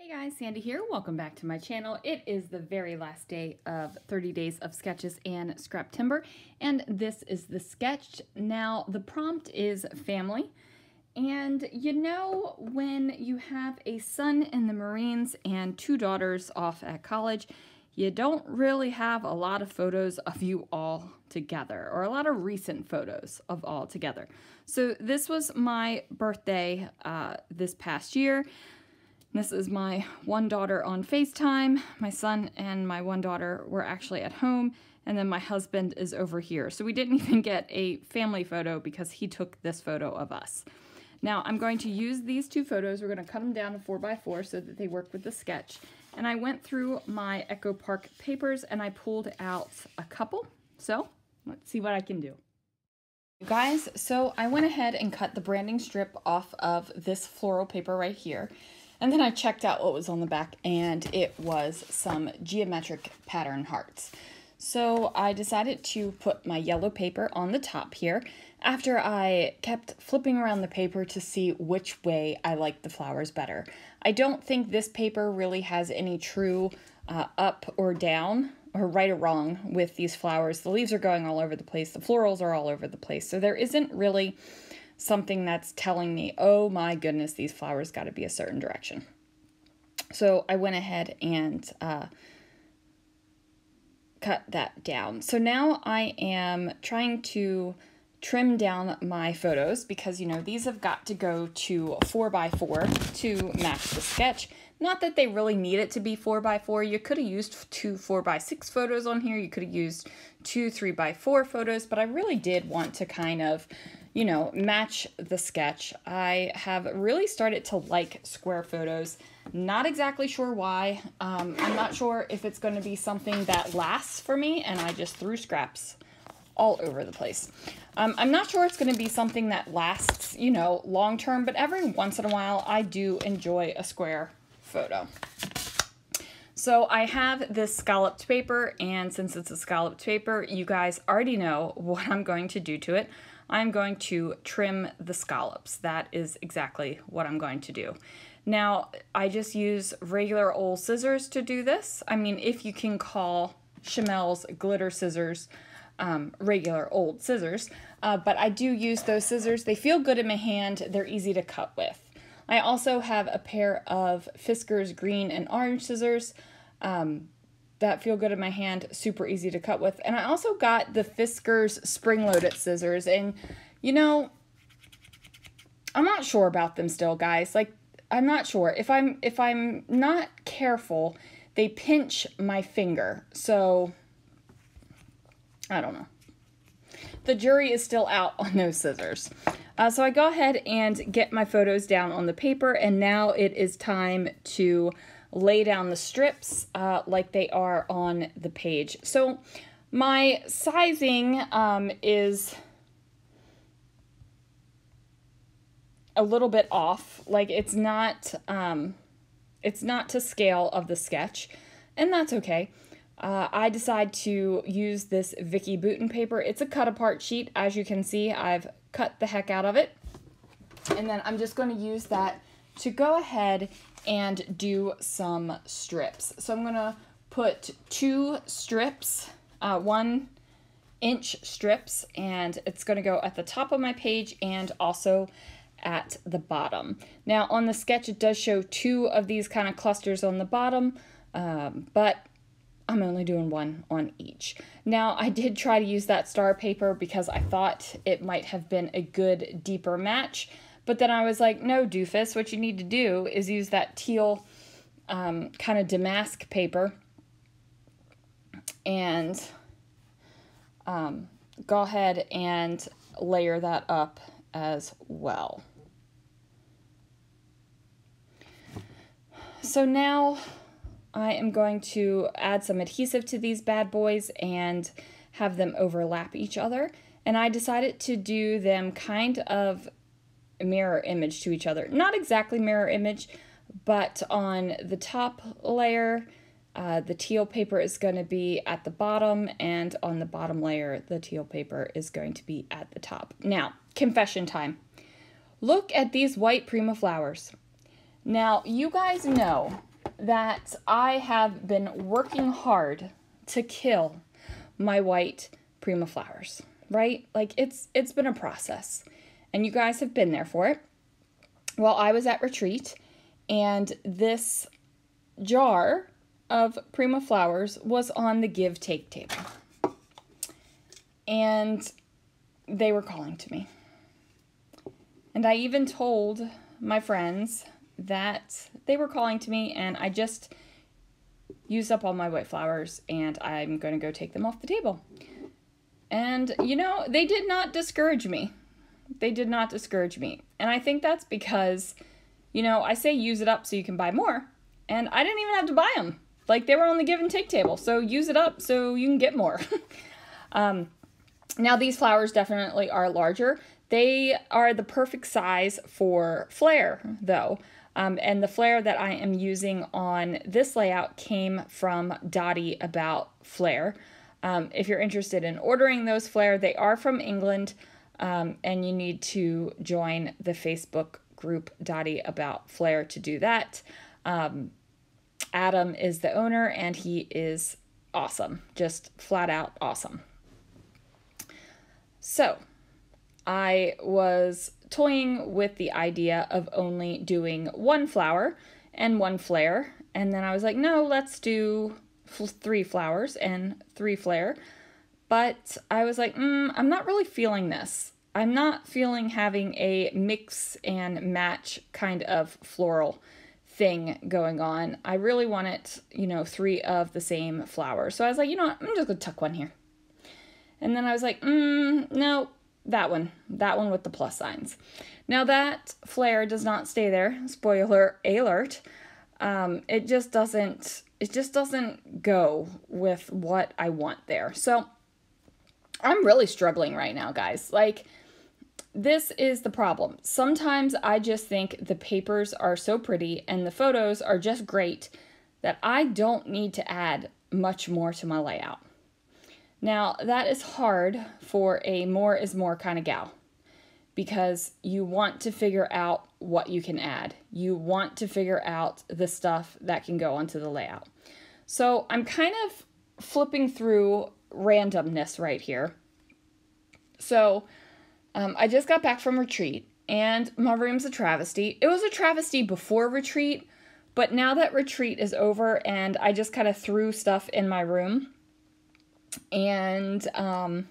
Hey guys, Sandy here. Welcome back to my channel. It is the very last day of 30 days of sketches and Scraptember, and this is the sketch. Now, the prompt is family, and you know when you have a son in the Marines and two daughters off at college, you don't really have a lot of photos of you all together, or a lot of recent photos of all together. So this was my birthday this past year. This is my one daughter on FaceTime. My son and my one daughter were actually at home, and then my husband is over here. So we didn't even get a family photo because he took this photo of us. Now I'm going to use these two photos. We're going to cut them down to 4x4 so that they work with the sketch. And I went through my Echo Park papers and I pulled out a couple. So let's see what I can do. You guys, so I went ahead and cut the branding strip off of this floral paper right here. And then I checked out what was on the back, and it was some geometric pattern hearts. So I decided to put my yellow paper on the top here after I kept flipping around the paper to see which way I liked the flowers better. I don't think this paper really has any true up or down or right or wrong with these flowers. The leaves are going all over the place. The florals are all over the place. So there isn't really something that's telling me, oh my goodness, these flowers got to be a certain direction. So I went ahead and cut that down. So now I am trying to trim down my photos because, you know, these have got to go to 4x4 to match the sketch. Not that they really need it to be 4x4. You could have used two 4x6 photos on here. You could have used two 3x4 photos, but I really did want to kind of, you know, match the sketch. I have really started to like square photos. Not exactly sure why. I'm not sure if it's going to be something that lasts for me, and I just threw scraps all over the place. I'm not sure it's going to be something that lasts, you know, long term, but every once in a while I do enjoy a square photo. So I have this scalloped paper, and since it's a scalloped paper, you guys already know what I'm going to do to it. I'm going to trim the scallops. That is exactly what I'm going to do. Now, I just use regular old scissors to do this. I mean, if you can call Chamel's glitter scissors regular old scissors, but I do use those scissors. They feel good in my hand. They're easy to cut with. I also have a pair of Fiskars green and orange scissors that feel good in my hand, super easy to cut with. And I also got the Fiskars spring-loaded scissors, and you know, I'm not sure about them still, guys. Like, I'm not sure. If I'm not careful, they pinch my finger. So I don't know. The jury is still out on those scissors. So I go ahead and get my photos down on the paper, and now it is time to lay down the strips like they are on the page. So my sizing is a little bit off. Like it's not to scale of the sketch, and that's okay. I decide to use this Vicky Bouton paper. It's a cut apart sheet. As you can see, I've cut the heck out of it. And then I'm just going to use that to go ahead and do some strips. So I'm going to put two strips, 1-inch strips, and it's going to go at the top of my page and also at the bottom. Now on the sketch it does show two of these kind of clusters on the bottom, but I'm only doing one on each. Now I did try to use that star paper because I thought it might have been a good deeper match, but then I was like, no doofus, what you need to do is use that teal kind of damask paper and go ahead and layer that up as well. So now I am going to add some adhesive to these bad boys and have them overlap each other. And I decided to do them kind of mirror image to each other. Not exactly mirror image, but on the top layer, the teal paper is going to be at the bottom, and on the bottom layer, the teal paper is going to be at the top. Now, confession time. Look at these white Prima flowers. Now, you guys know that I have been working hard to kill my white Prima flowers, right? Like it's been a process, and you guys have been there for it. Well, I was at retreat, and this jar of Prima flowers was on the give-take table. And they were calling to me. And I even told my friends that they were calling to me, and I just used up all my white flowers, and I'm going to go take them off the table. And, you know, they did not discourage me. They did not discourage me. And I think that's because, you know, I say use it up so you can buy more, and I didn't even have to buy them. Like, they were on the give and take table, so use it up so you can get more. Now, these flowers definitely are larger. They are the perfect size for flare, though. And the flare that I am using on this layout came from Dottie About Flare. If you're interested in ordering those flare, they are from England, and you need to join the Facebook group Dottie About Flare to do that. Adam is the owner, and he is awesome, just flat out awesome. So, I was toying with the idea of only doing one flower and one flare, and then I was like, no, let's do 3 flowers and 3 flare. But I was like, I'm not really feeling this. I'm not feeling having a mix and match kind of floral thing going on. I really want it, you know, 3 of the same flower. So I was like, you know what, I'm just gonna tuck one here. And then I was like, no, that one with the plus signs. Now that flare does not stay there, spoiler alert. It just doesn't go with what I want there. So I'm really struggling right now, guys. Like, this is the problem. Sometimes I just think the papers are so pretty and the photos are just great that I don't need to add much more to my layout. Now, that is hard for a more is more kind of gal, because you want to figure out what you can add. You want to figure out the stuff that can go onto the layout. So I'm kind of flipping through randomness right here. So I just got back from retreat, and my room's a travesty. It was a travesty before retreat, but now that retreat is over and I just kind of threw stuff in my room, and haven't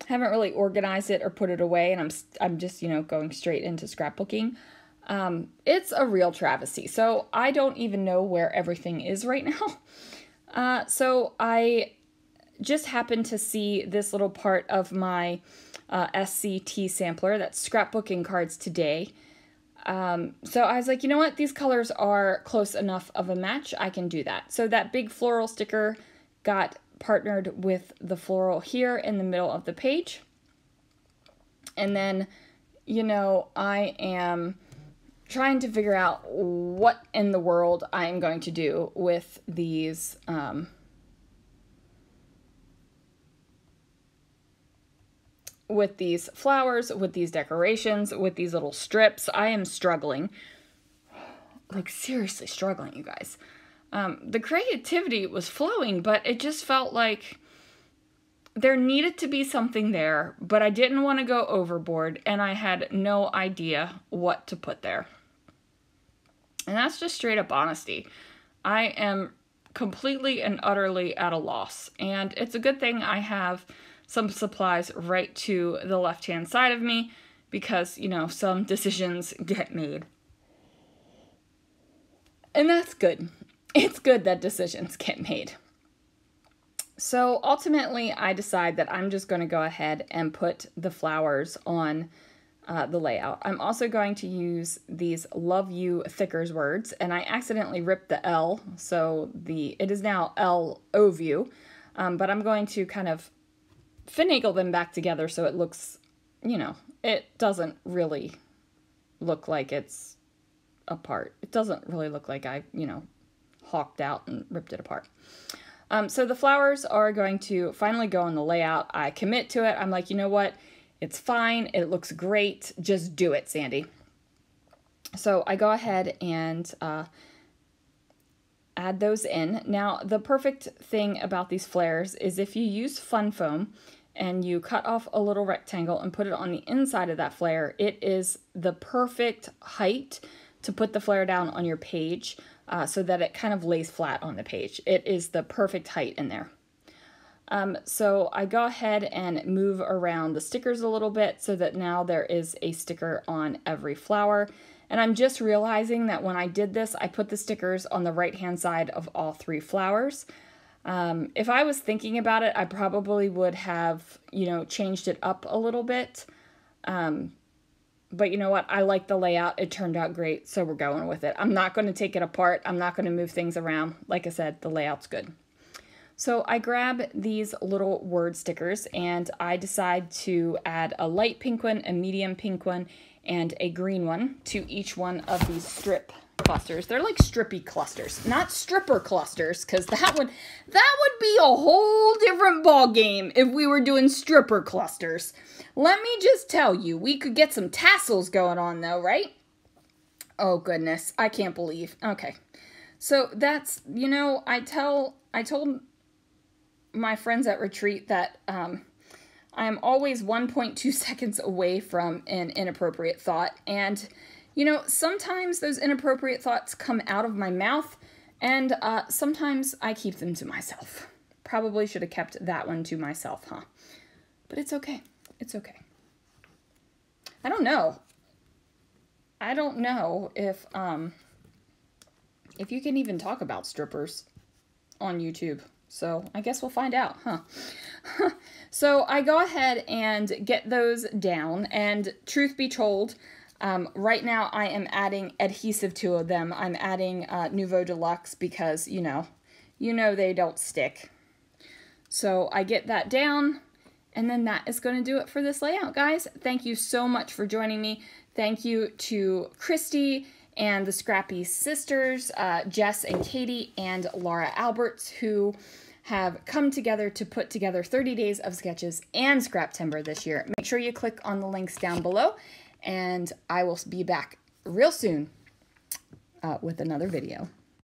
really organized it or put it away, and I'm just, you know, going straight into scrapbooking. It's a real travesty. So I don't even know where everything is right now. So I just happened to see this little part of my SCT sampler, that's scrapbooking cards today. So I was like, you know what? These colors are close enough of a match. I can do that. So that big floral sticker got partnered with the floral here in the middle of the page. And then, you know, I am trying to figure out what in the world I am going to do with these flowers, with these decorations, with these little strips. I am struggling, like seriously struggling, you guys. The creativity was flowing, but it just felt like there needed to be something there, but I didn't want to go overboard, and I had no idea what to put there. And that's just straight up honesty. I am completely and utterly at a loss, and it's a good thing I have some supplies right to the left-hand side of me, because, you know, some decisions get made. And that's good. It's good that decisions get made. So ultimately, I decide that I'm just going to go ahead and put the flowers on the layout. I'm also going to use these Love You Thickers words, and I accidentally ripped the L, so it is now L-O view, but I'm going to kind of finagle them back together so it looks, you know, it doesn't really look like it's apart. It doesn't really look like I, you know, hawked out and ripped it apart. So the flowers are going to finally go on the layout. I commit to it. I'm like, you know what? It's fine. It looks great. Just do it, Sandy. So I go ahead and add those in. Now, the perfect thing about these flares is if you use fun foam and you cut off a little rectangle and put it on the inside of that flare, it is the perfect height to put the flare down on your page so that it kind of lays flat on the page. It is the perfect height in there. So I go ahead and move around the stickers a little bit so that now there is a sticker on every flower. And I'm just realizing that when I did this, I put the stickers on the right-hand side of all 3 flowers. If I was thinking about it, I probably would have, you know, changed it up a little bit. But you know what? I like the layout. It turned out great, so we're going with it. I'm not going to take it apart. I'm not going to move things around. Like I said, the layout's good. So I grab these little word stickers and I decide to add a light pink one, a medium pink one, and a green one to each one of these strip clusters. They're like strippy clusters, not stripper clusters, because that would be a whole different ball game if we were doing stripper clusters. Let me just tell you, we could get some tassels going on though, right? Oh goodness, I can't believe. Okay, so that's, you know, I told my friends at retreat that I am always 1.2 seconds away from an inappropriate thought. And, you know, sometimes those inappropriate thoughts come out of my mouth and sometimes I keep them to myself. Probably should have kept that one to myself, huh? But it's okay. It's okay. I don't know if you can even talk about strippers on YouTube. So I guess we'll find out, huh? So I go ahead and get those down, and truth be told, right now I am adding adhesive to them. I'm adding Nouveau Deluxe because, you know they don't stick. So I get that down, and then that is going to do it for this layout, guys. Thank you so much for joining me. Thank you to Christy and the Scrappy sisters, Jess and Katie and Laura Alberts, who have come together to put together 30 days of sketches and Scraptember this year. Make sure you click on the links down below, and I will be back real soon with another video.